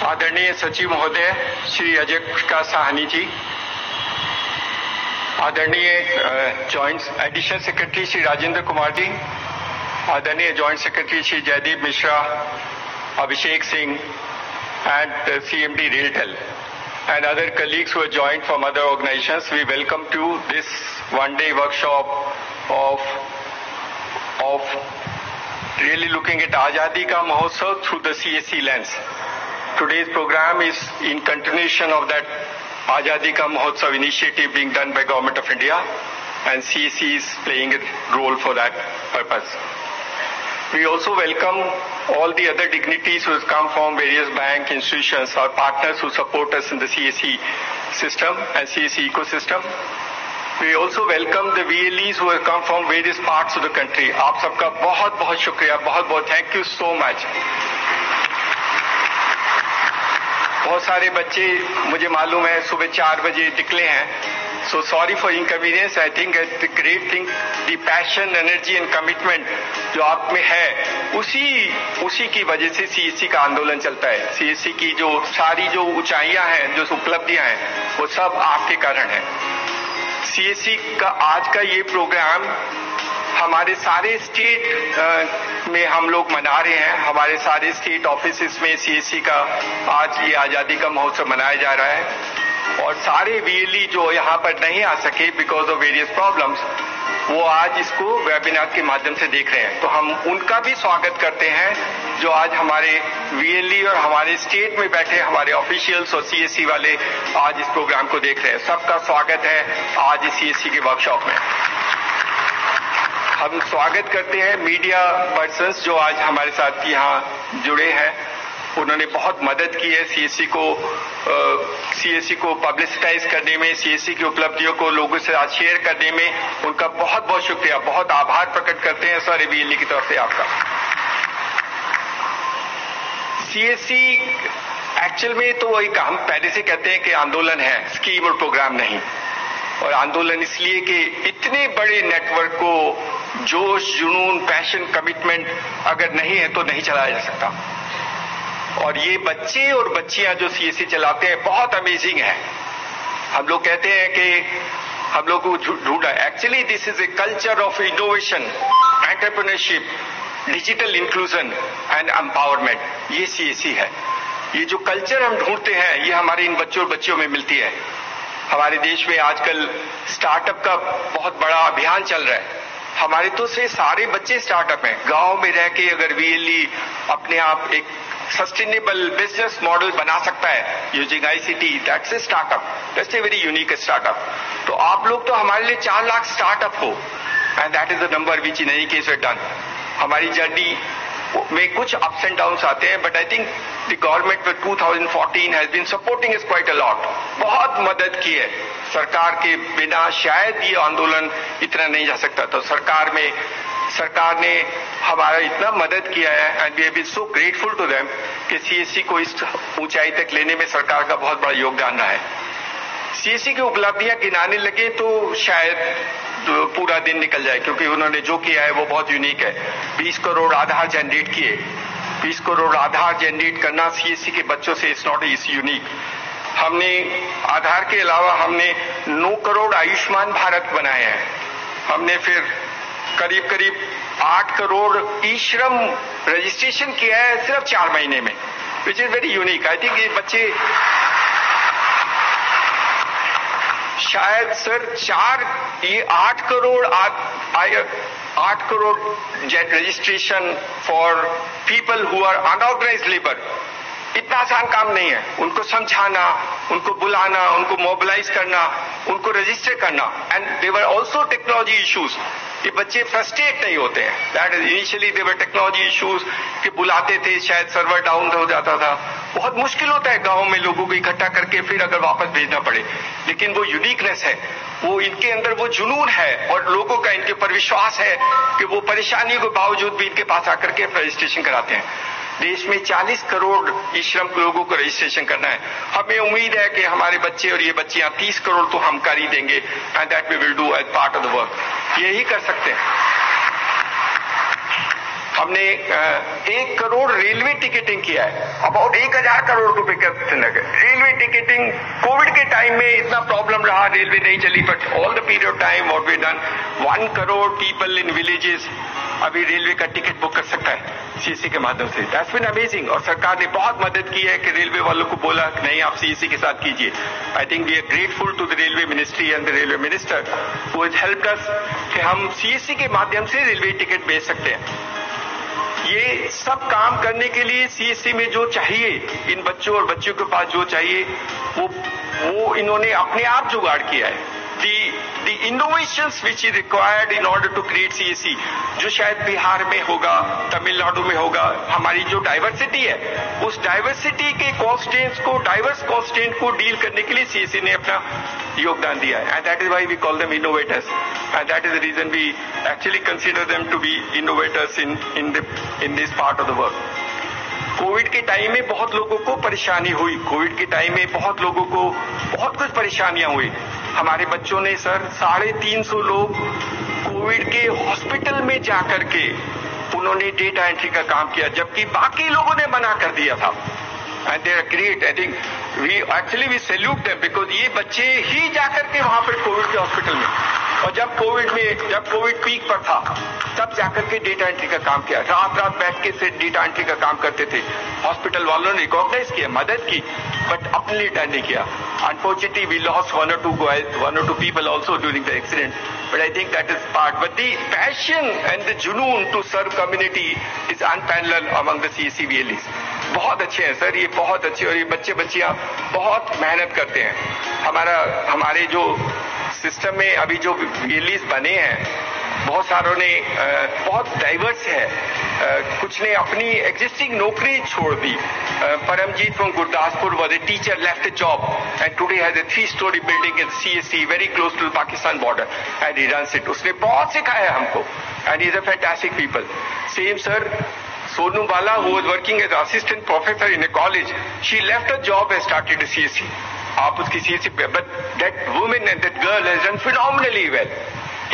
आदरणीय सचिव महोदय श्री अजय प्रकाश साहनी जी, आदरणीय joint additional secretary Shri Rajendra Kumar ji, आदरणीय joint secretary Shri Jaideep Mishra, Abhishek Singh and CMD Railtel and other colleagues who have joined from other organizations, we welcome to this one-day workshop of really looking at Azadi Ka Mahotsav through the CSC lens. Today's program is in continuation of that Azadi Ka Mahotsav initiative being done by Government of India, and CSC is playing a role for that purpose. We also welcome all the other dignitaries who have come from various bank institutions, our partners who support us in the CSC system and CSC ecosystem. We also welcome the VLEs who have come from various parts of the country. आप सबका बहुत बहुत शुक्रिया, बहुत बहुत thank you so much. बहुत सारे बच्चे मुझे मालूम है सुबह 4 बजे निकले हैं. So sorry for inconvenience. I think the great thing, the passion, energy and commitment जो आप में है, उसी की वजह से CSC का आंदोलन चलता है. CSC की जो सारी जो ऊंचाइयां हैं, जो उपलब्धियां हैं, वो सब आपके कारण है. CSC का आज का ये प्रोग्राम हमारे सारे स्टेट में हम लोग मना रहे हैं. हमारे सारे स्टेट ऑफिसेस में CSC का आज ये आजादी का महोत्सव मनाया जा रहा है. और सारे VLE जो यहाँ पर नहीं आ सके बिकॉज ऑफ वेरियस प्रॉब्लम्स, वो आज इसको वेबिनार के माध्यम से देख रहे हैं. तो हम उनका भी स्वागत करते हैं जो आज हमारे VLE और हमारे स्टेट में बैठे हमारे ऑफिशियल्स और CSC वाले आज इस प्रोग्राम को देख रहे हैं. सबका स्वागत है आज इस CSC के वर्कशॉप में. हम स्वागत करते हैं मीडिया पर्सन्स जो आज हमारे साथ यहाँ जुड़े हैं. उन्होंने बहुत मदद की है CSC को पब्लिसिटाइज करने में, CSC की उपलब्धियों को लोगों से आज शेयर करने में. उनका बहुत बहुत शुक्रिया, बहुत आभार प्रकट करते हैं सारे VLE की तरफ से आपका. CSC एक्चुअल में तो एक हम पहले से कहते हैं कि आंदोलन है, स्कीम और प्रोग्राम नहीं. और आंदोलन इसलिए कि इतने बड़े नेटवर्क को जोश, जुनून, पैशन, कमिटमेंट अगर नहीं है तो नहीं चलाया जा सकता. और ये बच्चे और बच्चियां जो CSC चलाते हैं बहुत अमेजिंग है. हम लोग कहते हैं कि हम लोग को ढूंढा. Actually this is a culture of innovation, entrepreneurship, digital inclusion and empowerment. ये CSC है. ये जो कल्चर हम ढूंढते हैं ये हमारे इन बच्चों और बच्चियों में मिलती है. हमारे देश में आजकल स्टार्टअप का बहुत बड़ा अभियान चल रहा है. हमारे तो से सारे बच्चे स्टार्टअप हैं. गांव में रह के अगर VLE अपने आप एक सस्टेनेबल बिजनेस मॉडल बना सकता है using ICT, that's a startup, that's a very unique startup. तो आप लोग तो हमारे लिए 4 लाख स्टार्टअप हो, and that is the number which in any case we done. हमारी जर्नी में कुछ अप्स एंड डाउन्स आते हैं, but I think the government for 2014 has been supporting us quite a lot. बहुत मदद की है. सरकार के बिना शायद ये आंदोलन इतना नहीं जा सकता. तो सरकार ने हमारा इतना मदद किया है, and we have been so grateful to them कि CSC को इस ऊंचाई तक लेने में सरकार का बहुत बड़ा योगदान रहा है. CSC की उपलब्धियां गिनाने लगे तो शायद पूरा दिन निकल जाए, क्योंकि उन्होंने जो किया है वो बहुत यूनिक है. 20 करोड़ आधार जनरेट किए. 20 करोड़ आधार जनरेट करना CSC के बच्चों से इट्स नॉट इज यूनिक. हमने आधार के अलावा हमने 9 करोड़ आयुष्मान भारत बनाए हैं. हमने फिर करीब 8 करोड़ ई-श्रम रजिस्ट्रेशन किया है सिर्फ 4 महीने में, which is very unique. I think ये बच्चे शायद सर ये 8 crore registration for people who are unorganised labour इतना आसान काम नहीं है. उनको समझाना, उनको बुलाना, उनको मोबिलाइज करना, उनको रजिस्टर करना, and they were also technology issues. ये बच्चे फ्रस्ट्रेट नहीं होते हैं. That is initially they were technology issues कि बुलाते थे, शायद सर्वर डाउन हो जाता था. बहुत मुश्किल होता है गांव में लोगों को इकट्ठा करके फिर अगर वापस भेजना पड़े. लेकिन वो यूनिकनेस है, वो इनके अंदर वो जुनून है, और लोगों का इनके ऊपर विश्वास है कि वो परेशानियों के बावजूद भी इनके पास आकर के रजिस्ट्रेशन कराते हैं. देश में 40 करोड़ ई-श्रम लोगों को रजिस्ट्रेशन करना है. हमें उम्मीद है कि हमारे बच्चे और ये बच्चियां 30 करोड़ तो हम कर ही देंगे, and that we will do as part of the work. यही कर सकते हैं. हमने 1 करोड़ रेलवे टिकटिंग किया है, अबाउट 1000 करोड़ रुपए का रेलवे टिकटिंग। कोविड के टाइम में इतना प्रॉब्लम रहा, रेलवे नहीं चली, but all the period of time what we done, 1 crore people in villages अभी रेलवे का टिकट बुक कर सकता है सीएससी के माध्यम से। That's been amazing. और सरकार ने बहुत मदद की है कि रेलवे वालों को बोला नहीं आप सीएससी के साथ कीजिए। I think we are grateful to the railway ministry and the railway minister who has helped us कि हम सीएससी के माध्यम से रेलवे टिकट भेज सकते हैं। ये सब काम करने के लिए सीएससी में जो चाहिए, इन बच्चों और बच्चियों के पास जो चाहिए वो इन्होंने अपने आप जुगाड़ किया है। The innovations which is required in order to create CSC, जो शायद बिहार में होगा, तमिलनाडु में होगा, हमारी जो डाइवर्सिटी है उस डाइवर्सिटी के कॉन्स्टेंट्स को, डाइवर्स कॉन्स्टेंट को डील करने के लिए सीएससी ने अपना योगदान दिया है। And that is why we call them innovators and that is the reason we actually consider them to be innovators in this part of the work. Covid के टाइम में बहुत लोगों को परेशानी हुई, कोविड के टाइम में बहुत लोगों को बहुत कुछ परेशानियां हुई। हमारे बच्चों ने सर 350 लोग कोविड के हॉस्पिटल में जाकर के उन्होंने डेटा एंट्री का काम किया, जबकि बाकी लोगों ने मना कर दिया था। And they are great. I think we salute them because ये बच्चे ही जाकर के वहां पर कोविड के हॉस्पिटल में, और जब कोविड पीक पर था तब जाकर के डेटा एंट्री का काम किया, रात बैठ के से डेटा एंट्री का काम करते थे। हॉस्पिटल वालों ने रिकॉग्नाइज किया, मदद की, बट अपने लिए डर नहीं किया। Unfortunately, we lost one or two people also during the accident. But I think that is part. But the passion and the junoon to serve community is unparalleled among the CSC VLEs. बहुत अच्छे हैं sir, ये बहुत अच्छे, और ये बच्चे बच्चियां बहुत मेहनत करते हैं। हमारे जो सिस्टम में अभी जो VLEs बने हैं बहुत सारों ने बहुत डाइवर्स है, कुछ ने अपनी एग्जिस्टिंग नौकरी छोड़ दी। Paramjit from Gurdaspur was a teacher, left a job and today has a 3-story building in CSC very close to Pakistan border and he runs it. उसने बहुत सिखाया हमको and he is a fantastic people. Same sir Sonu Bala, who was working as assistant professor in a college, she left her job and started a CSC. आप उसकी CSC पे, but that woman and that girl has done phenomenally well.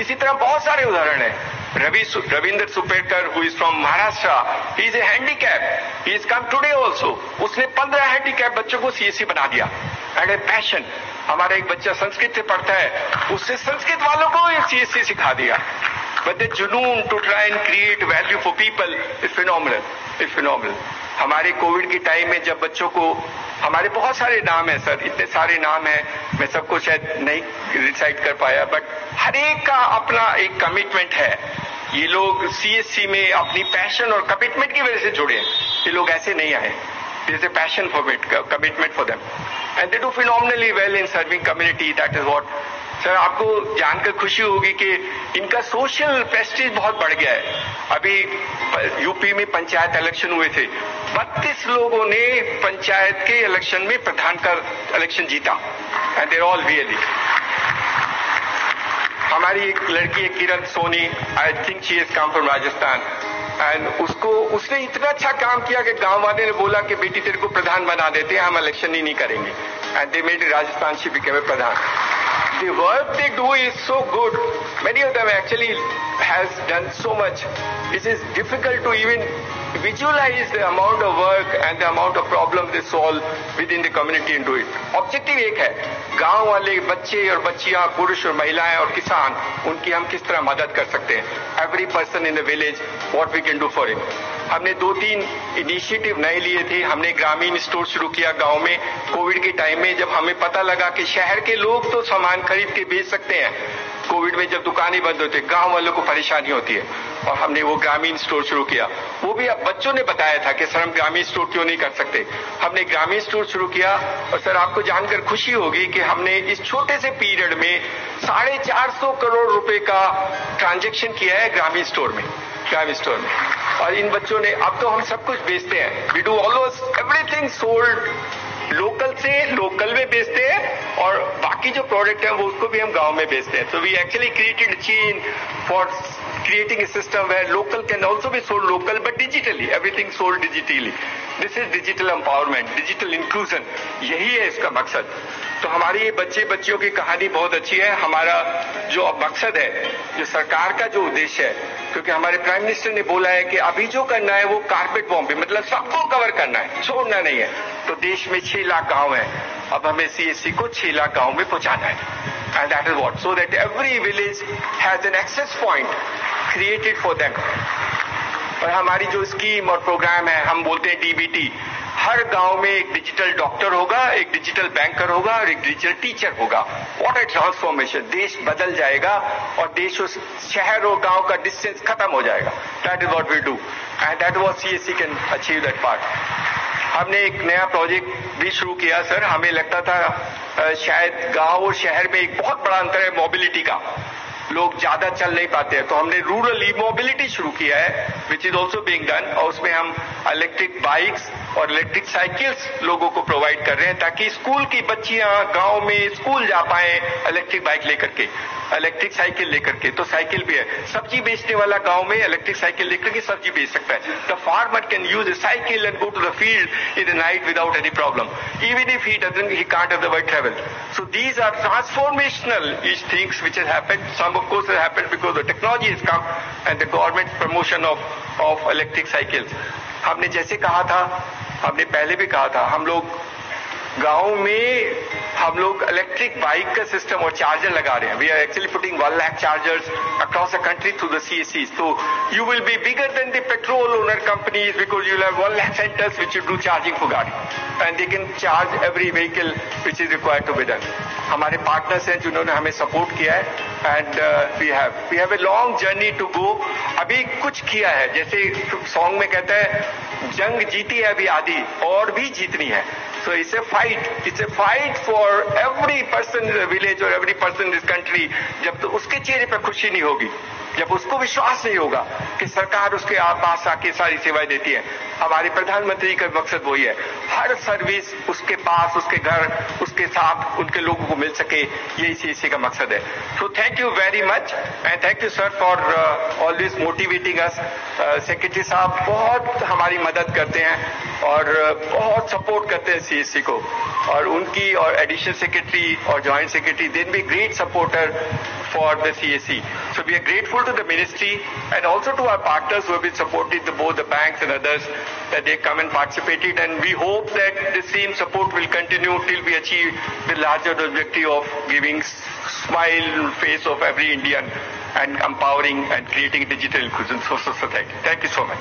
इसी तरह बहुत सारे उदाहरण हैं। Ravindra सुपेरकर, who is from Maharashtra, he is a handicap. He has come today also. उसने 15 हैंडीकैप बच्चों को CSC बना दिया and a passion. हमारा एक बच्चा संस्कृत से पढ़ता है, उससे संस्कृत वालों को CSC सिखा दिया। But the junoon to try and create value for people is phenomenal. हमारे कोविड के टाइम में जब बच्चों को, हमारे बहुत सारे नाम हैं सर, इतने सारे नाम हैं, मैं सबको शायद नहीं रिसाइट कर पाया, बट हर एक का अपना एक कमिटमेंट है। ये लोग सीएससी में अपनी पैशन और कमिटमेंट की वजह से जुड़े हैं, ये लोग ऐसे नहीं आए। There is a passion for it, commitment for them, and they do phenomenally well in serving community. That is what, sir आपको जानकर खुशी होगी कि इनका सोशल प्रेस्टीज बहुत बढ़ गया है। अभी यूपी में पंचायत इलेक्शन हुए थे, 32 लोगों ने पंचायत के इलेक्शन में प्रधान का इलेक्शन जीता एंड देर ऑल VLE। हमारी एक लड़की है Kiran Soni, I think she has come from Rajasthan, and उसने इतना अच्छा काम किया कि गांव वाले ने बोला कि बेटी तेरे को प्रधान बना देते हैं, हम इलेक्शन ही नहीं करेंगे, and they made Rajasthan she became a Pradhan. The work they do is so good. Many of them actually has done so much. It is difficult to even visualize the amount of work and the amount of problems they solve within the community and do it. Objective एक है, गांव वाले बच्चे और बच्चियां, पुरुष और महिलाएं और किसान, उनकी हम किस तरह मदद कर सकते हैं। Every person in the village, what we can do for him. हमने 2-3 इनिशिएटिव नए लिए थे। हमने ग्रामीण स्टोर शुरू किया गांव में कोविड के टाइम में, जब हमें पता लगा कि शहर के लोग तो सामान खरीद के बेच सकते हैं, कोविड में जब दुकानें बंद होती है गांव वालों को परेशानी होती है, और हमने वो ग्रामीण स्टोर शुरू किया। वो भी अब बच्चों ने बताया था कि सर हम ग्रामीण स्टोर क्यों नहीं कर सकते। हमने ग्रामीण स्टोर शुरू किया, और सर आपको जानकर खुशी होगी कि हमने इस छोटे से पीरियड में 450 करोड़ रुपए का ट्रांजैक्शन किया है ग्रामीण स्टोर में। और इन बच्चों ने, अब तो हम सब कुछ बेचते हैं, we do almost everything sold local से लोकल में बेचते हैं, और बाकी जो प्रोडक्ट है वो उसको भी हम गांव में बेचते हैं। So we actually created chain for creating a system where local can also be sold local but digitally, everything sold digitally. This is digital empowerment, digital inclusion, यही है इसका मकसद। तो हमारी ये बच्चे बच्चियों की कहानी बहुत अच्छी है। हमारा जो अब मकसद है, जो सरकार का जो उद्देश्य है, क्योंकि हमारे प्राइम मिनिस्टर ने बोला है कि अभी जो करना है वो कारपेट बॉम्ब, मतलब सबको कवर करना है, छोड़ना नहीं है। तो देश में 6 लाख गांव हैं, अब हमें CSC को 6 लाख गांव में पहुंचाना है। And that is what, so that every village has an access point created for them. और हमारी जो स्कीम और प्रोग्राम है, हम बोलते हैं DBT, हर गांव में एक डिजिटल डॉक्टर होगा, एक डिजिटल बैंकर होगा और एक डिजिटल टीचर होगा। व्हाट ए ट्रांसफॉर्मेशन, देश बदल जाएगा और देश उस शहर और गांव का डिस्टेंस खत्म हो जाएगा। That is what we do and that what CSC can achieve that part. हमने एक नया प्रोजेक्ट भी शुरू किया सर। हमें लगता था शायद गांव और शहर में एक बहुत बड़ा अंतर है मोबिलिटी का, लोग ज्यादा चल नहीं पाते हैं, तो हमने रूरल ई मोबिलिटी शुरू किया है, which is also being done. और उसमें हम इलेक्ट्रिक बाइक्स और इलेक्ट्रिक साइकिल्स लोगों को प्रोवाइड कर रहे हैं, ताकि स्कूल की बच्चियां गांव में स्कूल जा पाए इलेक्ट्रिक बाइक लेकर के, इलेक्ट्रिक साइकिल लेकर के। तो साइकिल भी है, सब्जी बेचने वाला गांव में इलेक्ट्रिक साइकिल लेकर के सब्जी बेच सकता है। The farmer can use a cycle and go to the field in the night without any problem, even if he can't otherwise travel. So these are transformational things which has happened. Some of course has happened because the technology has come and the government's promotion of electric cycles. हमने जैसे कहा था, हमने पहले भी कहा था, हम लोग गांव में हम लोग इलेक्ट्रिक बाइक का सिस्टम और चार्जर लगा रहे हैं। We are actually putting 1 lakh chargers across the country through the CSCs. So you will be bigger than the petrol owner companies because you will have 1 lakh centers which will do charging for गाड़ी and they can charge every vehicle which is required to be done. हमारे partners हैं जिन्होंने हमें support किया है and we have a long journey to go. अभी कुछ किया है, जैसे सॉन्ग में कहता है जंग जीती है अभी आधी और भी जीतनी है। So it's a fight for every person in the village or every person in this country. जब तो उसके चेहरे पर खुशी नहीं होगी, जब उसको विश्वास नहीं होगा कि सरकार उसके पास आके सारी सेवाएं देती है। हमारे प्रधानमंत्री का मकसद वही है, हर सर्विस उसके पास, उसके घर, उसके साथ उनके लोगों को मिल सके, यही CSC का मकसद है। So thank you very much and thank you sir for always motivating us. Secretary साहब बहुत हमारी मदद करते हैं और बहुत सपोर्ट करते हैं CSC को, और उनकी और एडिशनल सेक्रेटरी और joint secretary they be great supporter for the CSC. So we are grateful to the ministry and also to our partners who have been supporting both the banks and others, that they come and participated, and we hope that the same support will continue till we achieve the larger objective of giving smile face of every Indian and empowering and creating digital inclusion for society. Thank you so much.